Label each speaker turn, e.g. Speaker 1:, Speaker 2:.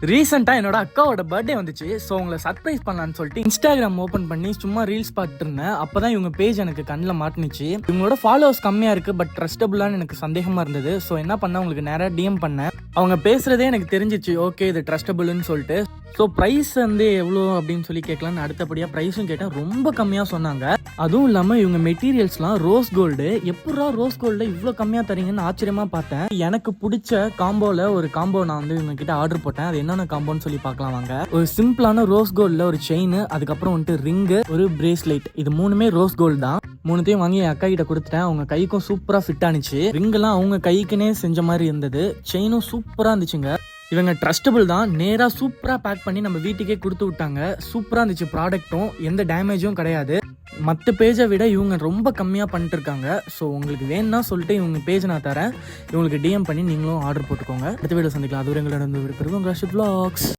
Speaker 1: ரீசெண்டாக என்னோட அக்காவோட பர்த்டே வந்துச்சு. ஸோ உங்களை சர்ப்ரைஸ் பண்ணலான்னு சொல்லிட்டு இன்ஸ்டாகிராம் ஓப்பன் பண்ணி சும்மா ரீல்ஸ் பார்த்துட்டு இருந்தேன். அப்போ தான் இவங்க பேஜ் எனக்கு கண்ணில் மாட்டுனுச்சு. இவங்களோட ஃபாலோவர்ஸ் கம்மியாக இருக்குது, பட் ட்ரஸ்டபுளான்னு எனக்கு சந்தேகமாக இருந்தது. ஸோ என்ன பண்ணேன், உங்களுக்கு நேராக டிஎம் பண்ணேன். அவங்க பேசுகிறதே எனக்கு தெரிஞ்சிச்சு, ஓகே இது ட்ரஸ்டபுள்னு சொல்லிட்டு. ஸோ ப்ரைஸ் வந்து எவ்வளோ அப்படின்னு சொல்லி கேட்கலான்னு அடுத்தபடியாக ப்ரைஸும் கேட்டேன். ரொம்ப கம்மியாக சொன்னாங்க. அதுவும் இல்லாமல் இவங்க மெட்டீரியல்ஸ்லாம் ரோஸ் கோல்டு. எப்படா ரோஸ் கோல்டு இவ்வளோ கம்மியாக தரீங்கன்னு ஆச்சரியமாக பார்த்தேன். எனக்கு பிடிச்ச காம்போவில் ஒரு காம்போ நான் வந்து இவங்க கிட்ட ஆர்டர் போட்டேன். அது என்னென்ன காம்போன்னு சொல்லி பார்க்கலாம் வாங்க. ஒரு சிம்பிளான ரோஸ் கோல்டில் ஒரு செயின், அதுக்கப்புறம் வந்துட்டு ரிங்கு, ஒரு பிரேஸ்லெட். இது மூணுமே ரோஸ் கோல்டு தான். மூணுத்தையும் வாங்கி என் அக்கா கிட்ட கொடுத்துட்டேன். அவங்க கைக்கும் சூப்பராக ஃபிட் ஆனிச்சு. ரிங்கெல்லாம் அவங்க கைக்குனே செஞ்ச மாதிரி இருந்தது. செயினும் சூப்பராக இருந்துச்சுங்க. இவங்க ட்ரஸ்டபுள் தான். நேராக சூப்பராக பேக் பண்ணி நம்ம வீட்டுக்கே கொடுத்து விட்டாங்க. சூப்பராக இருந்துச்சு ப்ராடக்ட்டும், எந்த டேமேஜும் கிடையாது. மற்ற பேஜை விட இவங்க ரொம்ப கம்மியாக பண்ணிட்டு இருக்காங்க. ஸோ உங்களுக்கு வேணும்னா சொல்லிட்டு இவங்க பேஜ் நான் தரேன். இவங்களுக்கு டிஎம் பண்ணி நீங்களும் ஆர்டர் போட்டுக்கோங்க. அடுத்த வீடியோ சந்திக்கலாம். அது ஒரு எங்களோட விருப்பம். உங்கள் ரஷித் வ்ளாக்ஸ்.